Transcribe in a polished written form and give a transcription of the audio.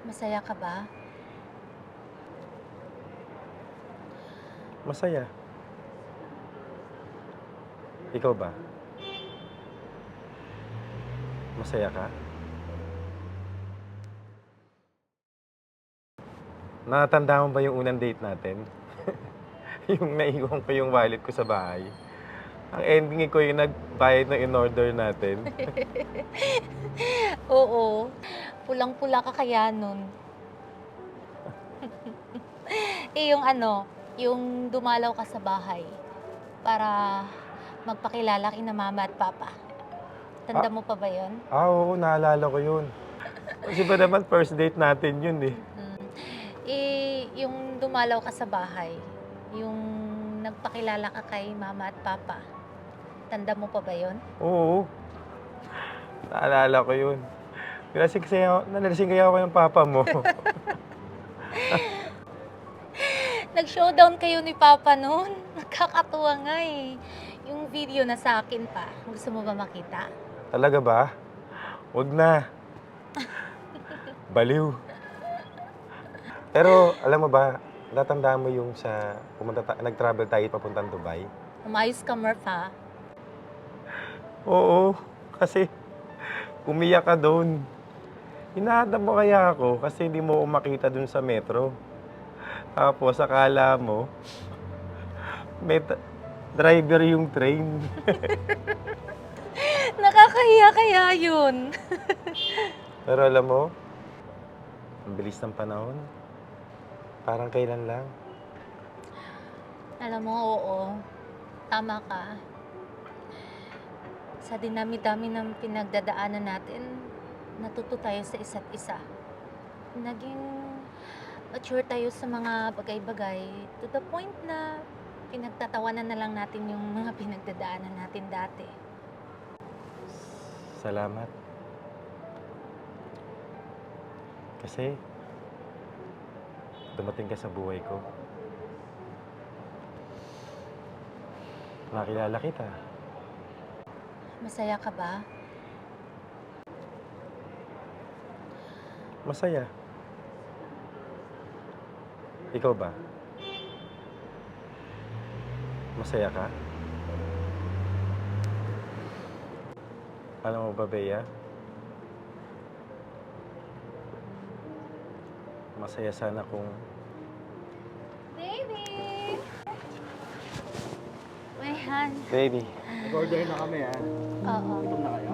Masaya ka ba? Masaya. Ikaw ba? Masaya ka? Natatandaan mo ba yung unang date natin? Yung naiwan ko yung wallet ko sa bahay. Ang ending ko yung nagbayad ng in-order natin. Oo, pulang-pula ka kaya nun. Yung yung dumalaw ka sa bahay para magpakilala kina mama at papa. Ah, Tanda mo pa ba yun? oo, naalala ko yun. Kasi ba naman first date natin yun eh. Mm. Yung dumalaw ka sa bahay, yung nagpakilala ka kay mama at papa. Tanda mo pa ba yun? Oo, naalala ko yun. Nalasing kaya ako ng papa mo. Nag-showdown kayo ni papa nun. Nakakatuwa nga eh. Yung video na sa akin pa. Gusto mo ba makita? Talaga ba? Wag na. Baliw. Pero alam mo ba, natandaan mo yung nag-travel tayo papuntang Dubai? Umayos ka, Murph, ha? Oo, kasi umiyak ka doon. Hinahanap mo kaya ako kasi hindi mo ako makita doon sa metro. Tapos akala mo, may driver yung train. Nakakahiya kaya yun. Pero alam mo, ang bilis ng panahon. Parang kailan lang. Alam mo, oo. Tama ka. Sa dinami-dami ng pinagdadaanan natin, natuto tayo sa isa't isa. Naging mature tayo sa mga bagay-bagay to the point na pinagtatawanan na lang natin yung mga pinagdadaanan natin dati. Salamat. Kasi dumating ka sa buhay ko. Nakilala kita. Masaya ka ba? Masaya. Ikaw ba? Masaya ka? Alam mo ba, Bea? Masaya sana kung Baby! My hand. Baby, Nag-order na kami, ha? Oo. Gutom na kayo?